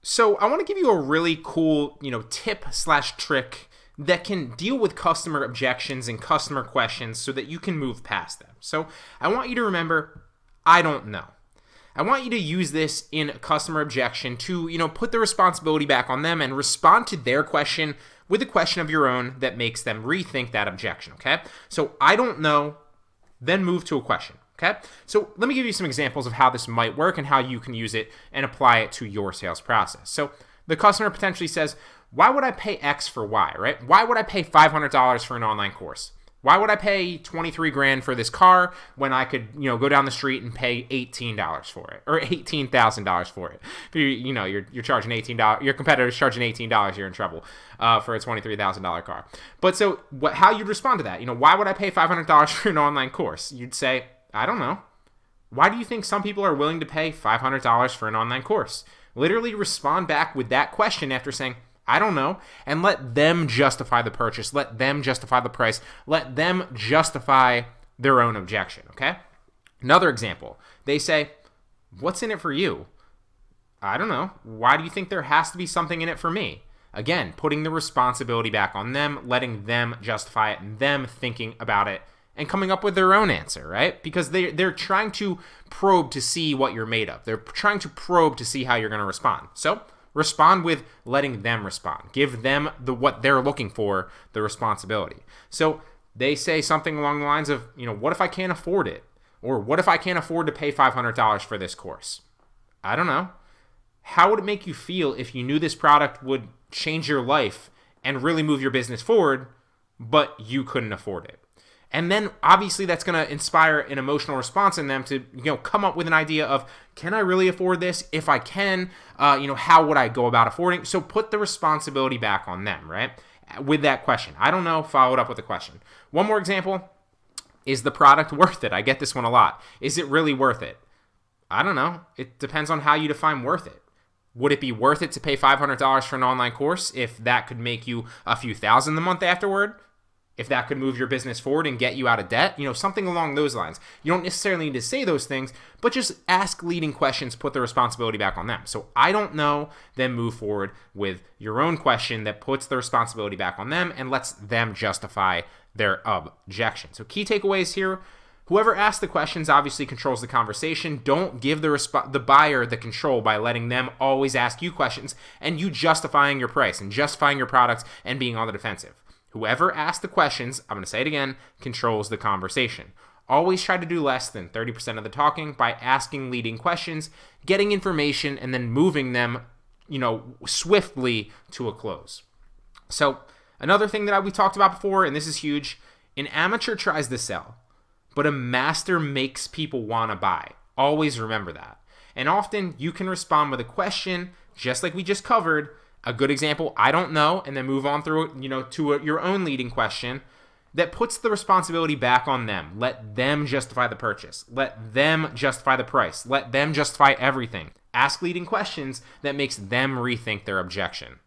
So I want to give you a really cool, tip slash trick that can deal with customer objections and customer questions so that you can move past them. So I want you to remember, I don't know. I want you to use this in a customer objection to, put the responsibility back on them and respond to their question with a question of your own that makes them rethink that objection, okay? So I don't know, then move to a question. Okay, so let me give you some examples of how this might work and how you can use it and apply it to your sales process. So the customer potentially says, why would I pay X for Y, right? Why would I pay $500 for an online course? Why would I pay 23 grand for this car when I could, go down the street and pay $18 for it or $18,000 for it? If you're charging $18, your competitor's charging $18, you're in trouble for a $23,000 car. But so how you'd respond to that? Why would I pay $500 for an online course? You'd say, I don't know. Why do you think some people are willing to pay $500 for an online course? Literally respond back with that question after saying, I don't know, and let them justify the purchase. Let them justify the price. Let them justify their own objection, okay? Another example, they say, what's in it for you? I don't know. Why do you think there has to be something in it for me? Again, putting the responsibility back on them, letting them justify it, and them thinking about it and coming up with their own answer, right? Because they're trying to probe to see what you're made of. They're trying to probe to see how you're going to respond. So respond with letting them respond. Give them what they're looking for, the responsibility. So they say something along the lines of, what if I can't afford it? Or what if I can't afford to pay $500 for this course? I don't know. How would it make you feel if you knew this product would change your life and really move your business forward, but you couldn't afford it? And then obviously that's going to inspire an emotional response in them to, come up with an idea of, can I really afford this? If I can, how would I go about affording? So put the responsibility back on them, right? With that question. I don't know, followed up with a question. One more example, is the product worth it? I get this one a lot. Is it really worth it? I don't know. It depends on how you define worth it. Would it be worth it to pay $500 for an online course if that could make you a few thousand a month afterward? If that could move your business forward and get you out of debt, something along those lines. You don't necessarily need to say those things, but just ask leading questions, put the responsibility back on them. So I don't know, then move forward with your own question that puts the responsibility back on them and lets them justify their objection. So key takeaways here. Whoever asks the questions obviously controls the conversation. Don't give the buyer the control by letting them always ask you questions and you justifying your price and justifying your products and being on the defensive. Whoever asks the questions, I'm going to say it again, controls the conversation. Always try to do less than 30% of the talking by asking leading questions, getting information, and then moving them, swiftly to a close. So another thing that we talked about before, and this is huge, an amateur tries to sell, but a master makes people want to buy. Always remember that. And often you can respond with a question, just like we just covered. A good example, I don't know, and then move on through, to your own leading question that puts the responsibility back on them. Let them justify the purchase. Let them justify the price. Let them justify everything. Ask leading questions that makes them rethink their objection.